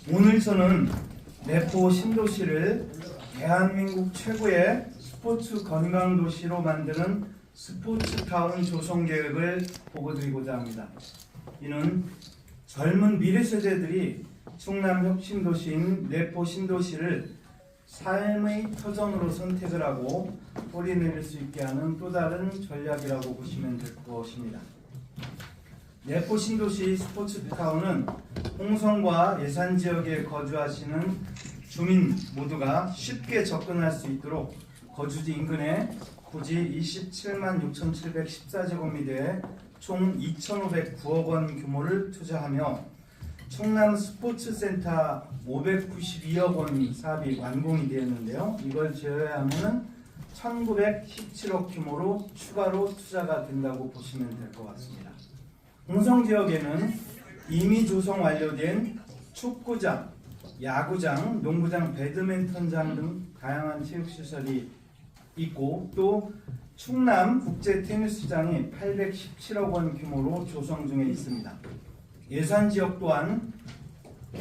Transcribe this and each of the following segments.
오늘 저는 내포 신도시를 대한민국 최고의 스포츠 관광도시로 만드는 스포츠타운 조성 계획을 보고드리고자 합니다. 이는 젊은 미래 세대들이 충남 혁신도시인 내포 신도시를 삶의 터전으로 선택을 하고 뿌리내릴 수 있게 하는 또 다른 전략이라고 보시면 될 것입니다. 내포 신도시 스포츠타운은 홍성과 예산지역에 거주하시는 주민 모두가 쉽게 접근할 수 있도록 거주지 인근에 부지 27만 6,714제곱미터에 총 2,509억 원 규모를 투자하며 충남 스포츠센터 592억 원 사업이 완공이 되었는데요. 이걸 제외하면 1,917억 규모로 추가로 투자가 된다고 보시면 될 것 같습니다. 홍성 지역에는 이미 조성 완료된 축구장, 야구장, 농구장, 배드민턴장 등 다양한 체육시설이 있고 또 충남 국제 테니스장이 817억 원 규모로 조성 중에 있습니다. 예산 지역 또한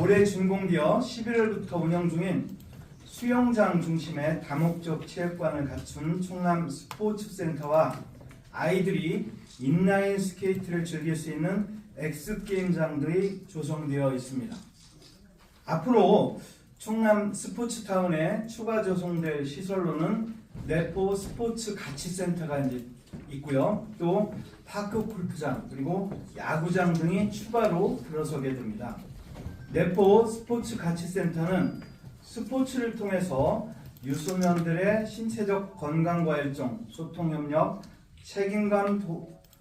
올해 준공되어 11월부터 운영 중인 수영장 중심의 다목적 체육관을 갖춘 충남 스포츠센터와 아이들이 인라인 스케이트를 즐길 수 있는 엑스게임장들이 조성되어 있습니다. 앞으로 충남 스포츠타운에 추가 조성될 시설로는 내포 스포츠 가치센터가 이제 있고요. 또 파크 골프장 그리고 야구장 등이 추가로 들어서게 됩니다. 내포 스포츠 가치센터는 스포츠를 통해서 유소년들의 신체적 건강과 일정, 소통 협력, 책임감,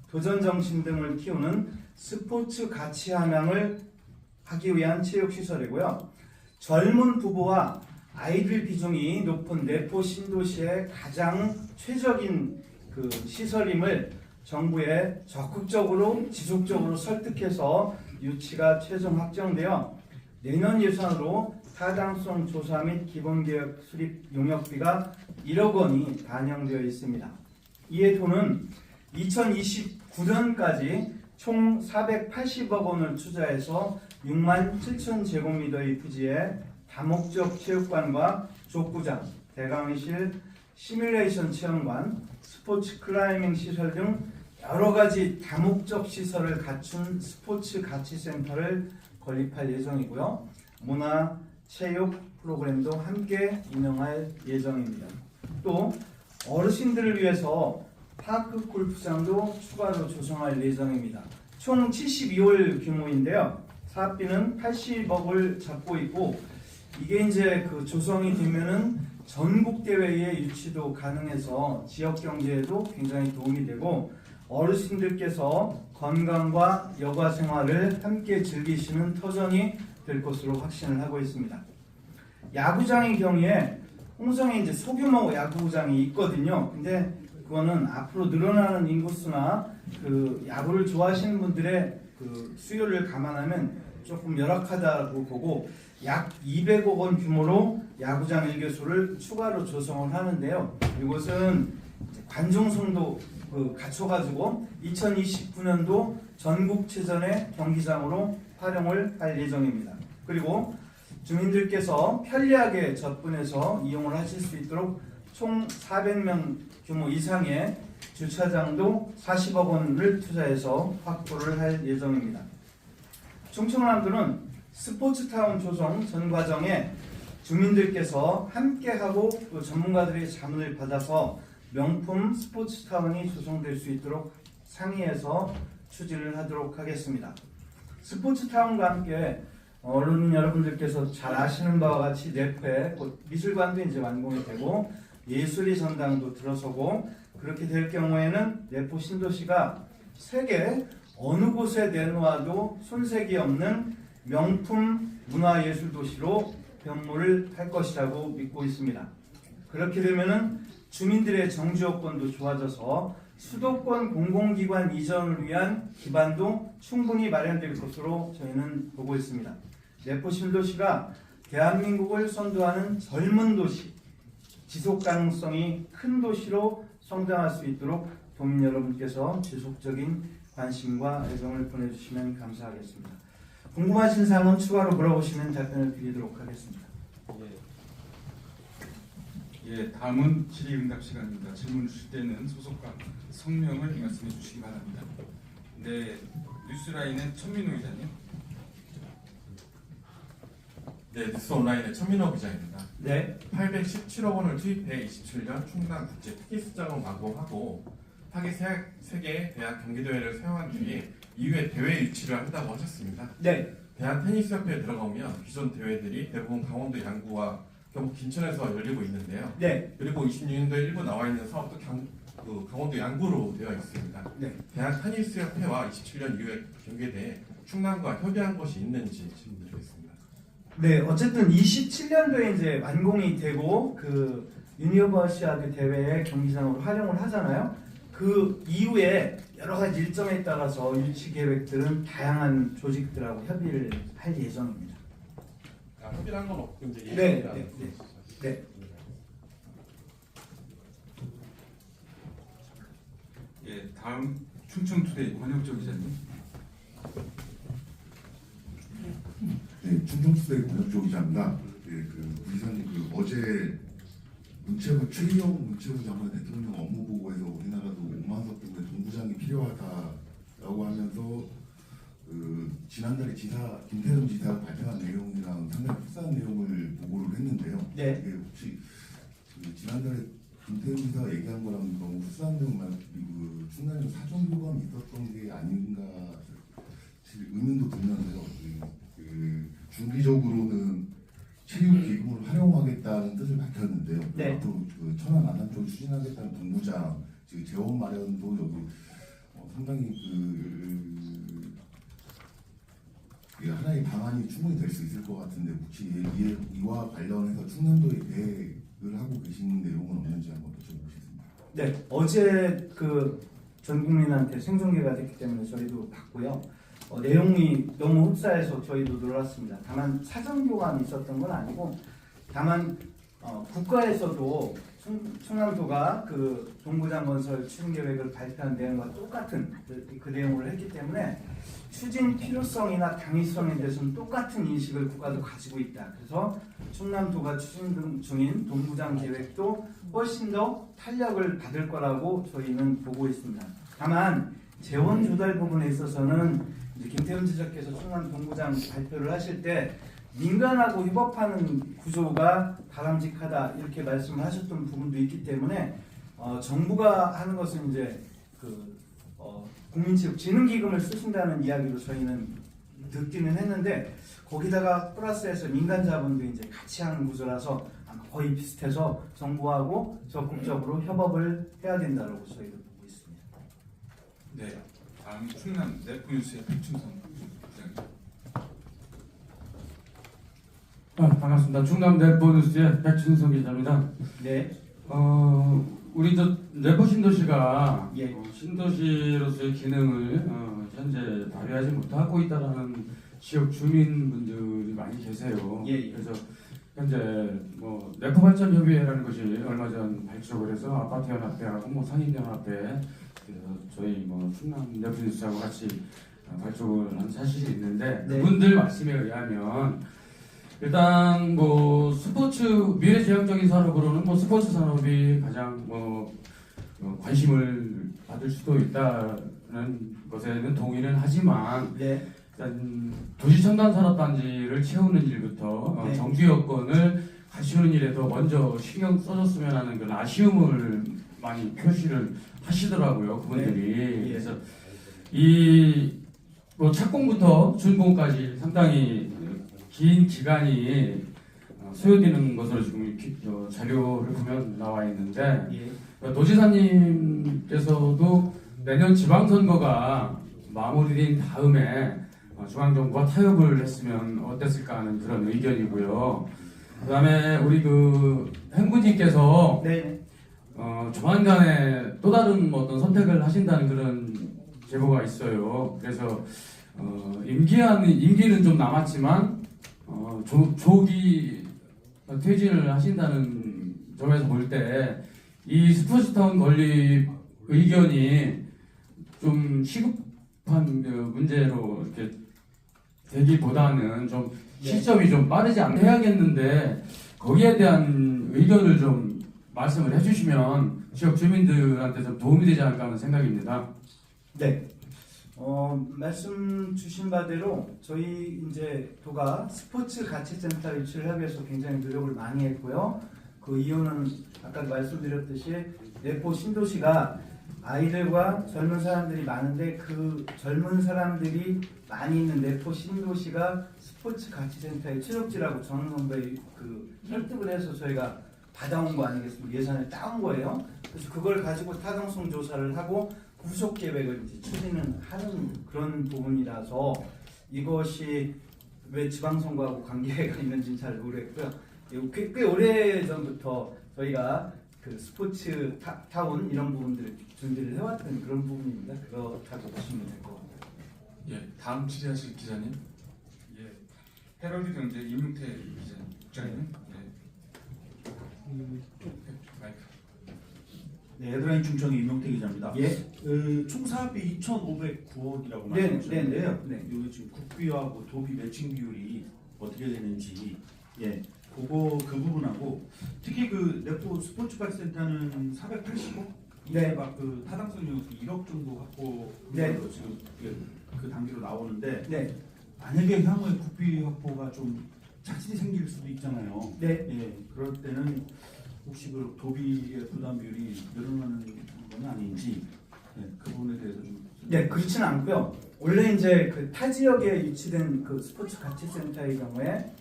도전 정신 등을 키우는 스포츠 가치 함양을 하기 위한 체육시설이고요. 젊은 부부와 아이들 비중이 높은 내포 신도시의 가장 최적인 시설임을 정부에 적극적으로 지속적으로 설득해서 유치가 최종 확정되어 내년 예산으로 타당성 조사 및 기본계획 수립 용역비가 1억 원이 반영되어 있습니다. 이에 도는 2029년까지 총 480억 원을 투자해서 6만 7천 제곱미터의 부지에 다목적 체육관과 족구장, 대강의실, 시뮬레이션 체험관, 스포츠 클라이밍 시설 등 여러 가지 다목적 시설을 갖춘 스포츠 가치센터를 건립할 예정이고요. 문화, 체육 프로그램도 함께 운영할 예정입니다. 또 어르신들을 위해서 파크 골프장도 추가로 조성할 예정입니다. 총 72홀 규모인데요. 사업비는 80억을 잡고 있고 이게 이제 조성이 되면은 전국 대회의 유치도 가능해서 지역 경제에도 굉장히 도움이 되고 어르신들께서 건강과 여가 생활을 함께 즐기시는 터전이 될 것으로 확신을 하고 있습니다. 야구장의 경우에 홍성에 이제 소규모 야구장이 있거든요. 근데 그거는 앞으로 늘어나는 인구수나 야구를 좋아하시는 분들의 수요를 감안하면 조금 열악하다고 보고 약 200억 원 규모로 야구장 1개소를 추가로 조성을 하는데요. 이것은 관중성도 갖춰가지고 2029년도 전국체전의 경기장으로 활용을 할 예정입니다. 그리고 주민들께서 편리하게 접근해서 이용을 하실 수 있도록 총 400명 규모 이상의 주차장도 40억 원을 투자해서 확보를 할 예정입니다. 충청남도는 스포츠타운 조성 전 과정에 주민들께서 함께하고 또 전문가들의 자문을 받아서 명품 스포츠타운이 조성될 수 있도록 상의해서 추진을 하도록 하겠습니다. 스포츠타운과 함께 언론 여러분들께서 잘 아시는 바와 같이 내포에 미술관도 이제 완공이 되고 예술의 전당도 들어서고 그렇게 될 경우에는 내포 신도시가 세계 어느 곳에 내놓아도 손색이 없는 명품 문화예술도시로 변모를 할 것이라고 믿고 있습니다. 그렇게 되면은 주민들의 정주여건도 좋아져서 수도권 공공기관 이전을 위한 기반도 충분히 마련될 것으로 저희는 보고 있습니다. 내포 신도시가 대한민국을 선도하는 젊은 도시, 지속가능성이 큰 도시로 성장할 수 있도록 도민 여러분께서 지속적인 관심과 애정을 보내주시면 감사하겠습니다. 궁금하신 사항은 추가로 물어보시면 답변을 드리도록 하겠습니다. 예, 다음은 질의응답 시간입니다. 질문 주실 때는 소속과 성명을 말씀해 주시기 바랍니다. 네, 뉴스라인의 천민호 기자님. 네, 뉴스 온라인의 천민호 기자입니다. 네. 817억 원을 투입해 27년 충남 국제 테니스 장을 마감하고 타기 3개 대학 경기대회를 사용한 뒤에 이후에 대회 유치를 한다고 하셨습니다. 네. 대한 테니스협회에 들어가면 기존 대회들이 대부분 강원도 양구와 경북 김천에서 열리고 있는데요. 네. 그리고 26년도에 일부 나와 있는 사업도 강원도 양구로 되어 있습니다. 네. 대한 테니스협회와 27년 이후에 경기대회 충남과 협의한 것이 있는지 질문드리겠습니다. 네, 어쨌든 27년도에 이제 완공이 되고 그 유니버시아드 대회의 경기장으로 활용을 하잖아요. 그 이후에 여러 가지 일정에 따라서 유치 계획들은 다양한 조직들하고 협의를 할 예정입니다. 협의를 한 건 없고 이제 네, 네. 예, 다음 충청투데이 권혁조 기자님. 네, 충청투데이 권혁조 기자입니다. 예, 우선 어제 최희영 문체부 장관 대통령 업무보고에서 우리나라도 오만석 때문에 동부장이 필요하다라고 하면서 지난달에 김태흠 지사가 발표한 내용이랑 상당히 흡사한 내용을 보고를 했는데요. 네. 이게 혹시 지난달에 김태흠 지사가 얘기한 거랑 너무 흡사한 내용만 충남에 사전 교감이 있었던 게 아닌가 의문도 들면서요. 중기적으로는 체육기금을 활용하겠다는 뜻을 밝혔는데요. 네. 앞으로 천안 안산 쪽을 추진하겠다는 동부장 재원 마련도 여기 상당히 하나의 방안이 충분히 될 수 있을 것 같은데 혹시 이와 관련해서 충남도에 계획을 하고 계신 내용은 없는지 한번 여쭤보겠습니다. 네, 어제 전 국민한테 생중계가 됐기 때문에 저희도 봤고요. 내용이 너무 흡사해서 저희도 놀랐습니다. 다만 사전 교감이 있었던 건 아니고, 다만 국가에서도 충남도가 동부장 건설 추진 계획을 발표한 내용과 똑같은 그 내용을 했기 때문에 추진 필요성이나 당위성에 대해서는 똑같은 인식을 국가도 가지고 있다. 그래서 충남도가 추진 중인 동부장 계획도 훨씬 더 탄력을 받을 거라고 저희는 보고 있습니다. 다만 재원 조달 부분에 있어서는 이제 김태훈 지사께서 충남 동부장 발표를 하실 때 민간하고 협업하는 구조가 바람직하다 이렇게 말씀을 하셨던 부분도 있기 때문에 정부가 하는 것은 이제 국민체육진흥기금을 쓰신다는 이야기로 저희는 듣기는 했는데 거기다가 플러스해서 민간 자본도 이제 같이 하는 구조라서 아마 거의 비슷해서 정부하고 적극적으로 협업을 해야 된다고 저희도 보고 있습니다. 네, 다음 충남 네프뉴스의 백충성 기자님. 반갑습니다. 충남 네포뉴스의 백춘석 기자입니다. 네. 우리 네포 신도시가 예. 신도시로서의 기능을 현재 발휘하지 못하고 있다라는 지역 주민분들이 많이 계세요. 예. 그래서 현재 네포 발전 협의회라는 것이 얼마 전 발족을 해서 아파트 연합회하고 상인연합회 그래서 저희 충남 네포뉴스하고 같이 발족을 한 사실이 있는데 네. 그분들 말씀에 의하면 일단 스포츠 미래지향적인 산업으로는 스포츠 산업이 가장 관심을 받을 수도 있다는 것에는 동의는 하지만 네. 일단 도시첨단산업단지를 채우는 일부터 네. 정주 여건을 갖추는 일에 더 먼저 신경 써줬으면 하는 그런 아쉬움을 많이 표시를 하시더라고요 그분들이. 네. 예. 그래서 이 착공부터 준공까지 상당히 긴 기간이 소요되는 것으로 지금 자료를 보면 나와 있는데 예. 도지사님께서도 내년 지방선거가 마무리된 다음에 중앙정부와 타협을 했으면 어땠을까 하는 그런 의견이고요. 그 다음에 우리 행부님께서 네. 조만간에 또 다른 어떤 선택을 하신다는 그런 제보가 있어요. 그래서 임기는 좀 남았지만 조기 퇴진을 하신다는 점에서 볼 때 이 스포츠타운 건립 의견이 좀 시급한 문제로 이렇게 되기보다는 좀 네. 시점이 좀 빠르지 않게 해야겠는데 거기에 대한 의견을 좀 말씀을 해주시면 지역 주민들한테 좀 도움이 되지 않을까 하는 생각입니다. 네. 말씀 주신 바대로 저희 이제 도가 스포츠 가치센터 유치를 하기 위해서 굉장히 노력을 많이 했고요. 그 이유는 아까 말씀드렸듯이 내포 신도시가 아이들과 젊은 사람들이 많은데 그 젊은 사람들이 많이 있는 내포 신도시가 스포츠 가치센터의 취업지라고 전원정부에 그 설득을 해서 저희가 받아온 거 아니겠습니까? 예산을 따온 거예요. 그래서 그걸 가지고 타당성 조사를 하고 후속 계획을 이제 추진을 하는 그런 부분이라서 이것이 왜 지방선거하고 관계가 있는지는 잘 모르겠고요. 꽤 오래 전부터 저희가 그 스포츠 타운 이런 부분들을 준비를 해왔던 그런 부분입니다. 그렇다고 보시면 될 것 같아요. 예, 다음 질의하실 기자님. 예, 헤럴드 경제 임용태 기자님, 국장님. 마이크. 네, 헤드라인 충청의 임용태 기자입니다. 예. 총 사업비 2,509억이라고 네, 말씀하셨는데요. 네. 이거 지금 국비하고 도비 매칭 비율이 어떻게 되는지, 그거 그 부분하고 특히 그 내포 스포츠파크 센터는 480억, 네. 그 타당성 요소 1억 정도 확보 네. 지금 그 단계로 나오는데 네. 만약에 향후에 국비 확보가 좀 차질이 생길 수도 있잖아요. 네. 그럴 때는 혹시 그 도비의 부담 비율이 늘어나는 건 아닌지 그 부분에 대해서 좀. 네, 그렇지는 않고요. 원래 이제 그 타 지역에 위치된 그 스포츠 가치센터의 경우에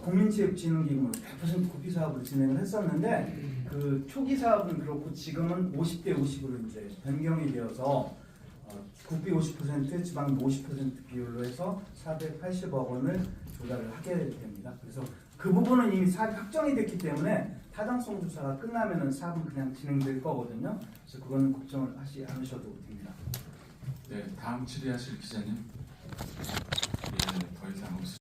국민체육진흥기금으로 100% 국비 사업을 진행을 했었는데 그 초기 사업은 그렇고 지금은 50대 50으로 이제 변경이 되어서 국비 50%, 지방 50% 비율로 해서 480억 원을 조달을 하게 됩니다. 그래서 그 부분은 이미 사업이 확정이 됐기 때문에 타당성 조사가 끝나면은 사업은 그냥 진행될 거거든요. 그래서 그거는 걱정을 하지 않으셔도 됩니다. 네, 다음 질의하실 기자님. 예, 더 이상 없습니다.